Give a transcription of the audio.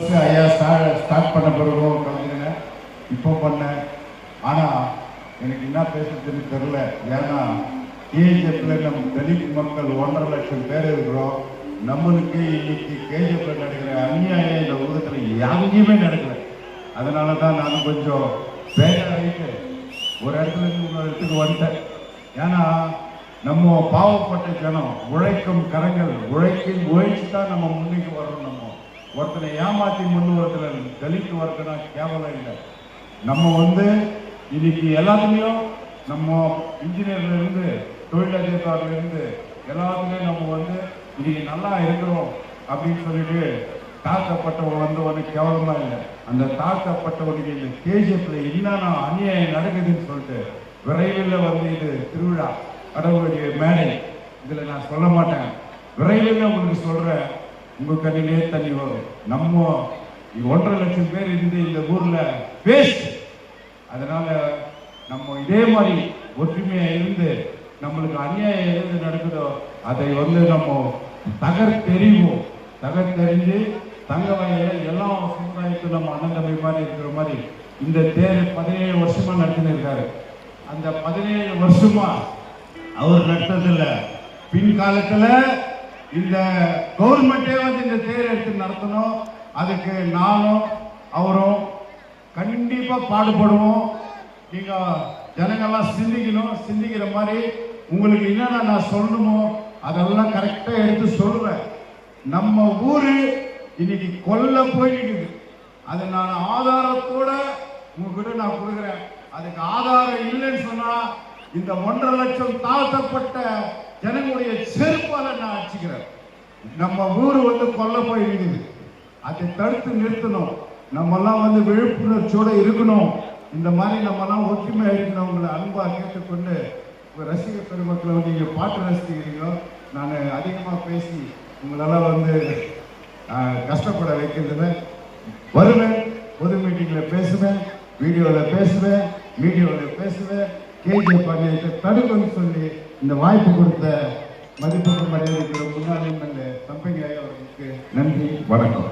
ஐயா ஸ்டார்ட் பண்ண பிறகு கலந்துக்கினேன், இப்போ பண்ணேன். ஆனால் எனக்கு என்ன பேசுறதுன்னு தெரியல. ஏன்னா கேஜிஎஃப்ல நம்ம தலித் மக்கள் 1.5 லட்சம் பேர் இருக்கிறோம். நம்மளுக்கு இன்னைக்கு கேஜிஎஃப்ல நடக்கிற அநியாயம் இந்த உலகத்தில் எங்கேயுமே நடக்கல. அதனால தான் நான் கொஞ்சம் பேராயிட்டு ஒரு இடத்துல இருந்து இன்னொரு இடத்துக்கு வந்துட்டேன். ஏன்னா நம்ம பாவப்பட்ட ஜனம், உழைக்கும் கரங்கள், உழைச்சி தான் நம்ம முன்னுக்கு வரணும். நம்ம ஒருத்தனை ஏமாற்றி முன்னு ஒருத்தர் தலித்து வரதுனா கேவலம் இல்லை. நம்ம இன்னைக்கு எல்லாத்துலேயும் நம்ம இன்ஜினியர்லேருந்து தொழிலதிகாரிலேருந்து எல்லாத்துலேயும் நம்ம இன்னைக்கு நல்லா இருக்கிறோம் அப்படின்னு சொல்லிட்டு தாழ்த்தப்பட்டவங்க ஒரு கேவலமாக இல்லை. அந்த தாழ்த்தப்பட்டவனுக்கு இந்த கேஜிஎஃப்ல என்னென்ன அநியாயம் நடக்குதுன்னு சொல்லிட்டு விரைவில் இது திருவிழா கடவுளுடைய மேடை. இதில் நான் சொல்ல மாட்டேன், விரைவில் உங்களுக்கு சொல்கிறேன். உங்கள் கண்ணிலே தண்ணி வரும். நம்ம 1.5 லட்சம் பேர் இருந்து இந்த ஊரில் வேஸ்ட். அதனால நம்ம இதே மாதிரி ஒற்றுமையாக இருந்து நம்மளுக்கு அநியாயம் எது நடக்குதோ அதை நம்ம தகர்த்தெறிஞ்சு தங்க வகையில எல்லா சமுதாயத்தையும் நம்ம அண்ணன் தம்பி மாதிரி இருக்கிற மாதிரி இந்த தேர் 17 வருஷமா நடத்தின்னு இருக்காரு. அந்த 17 வருஷமா அவர் நடத்ததில்ல. பின்காலத்துல இந்த கவர்மெண்டே இந்த தேர் எடுத்து நடத்தணும். அதுக்கு நானும் அவரும் கண்டிப்பா பாடுபடுவோம். நீங்க ஜனங்கள்லாம் சிந்திக்கிற மாதிரி உங்களுக்கு என்னென்ன நான் சொல்லணுமோ அதெல்லாம் கரெக்டா எடுத்து சொல்லுவேன். நம்ம ஊரு இன்னைக்கு கொல்ல போயிடுது. அது நான் ஆதாரத்தோட உங்ககிட்ட நான் கொடுக்குறேன். அதுக்கு ஆதாரம் இல்லைன்னு சொன்னா இந்த 1.5 லட்சம் தாழ்த்தப்பட்ட ஜனங்களுடைய செருப்பால நான் அடிச்சுக்கிறேன். நம்ம ஊரு கொல்ல போயிடுது. அதை தடுத்து நிறுத்தணும். நம்மெல்லாம் விழிப்புணர்ச்சியோட இருக்கணும். இந்த மாதிரி நம்மெல்லாம் ஒற்றுமையா இருக்கிறவங்களை அன்பா கேட்டுக்கொண்டு ரசிக பெருமக்களை நீங்க பாட்டு ரசிக்கிறீங்களோ, நான் அதிகமா பேசி உங்களெல்லாம் கஷ்டப்பட வைக்கிறதுல வருவேன். பொது மீட்டிங்ல பேசுவேன், வீடியோவில் பேசுவேன், மீடியாவில் பேசுவேன். கேஜிஎஃப் அநியாயத்தை தடுக்கணும்னு சொல்லி இந்த வாய்ப்பு கொடுத்த மதிப்புக்கு மரியாதைக்கு முன்னாள் எம்எல்ஏ தம்பி ஐயா அவர்களுக்கு நன்றி, வணக்கம்.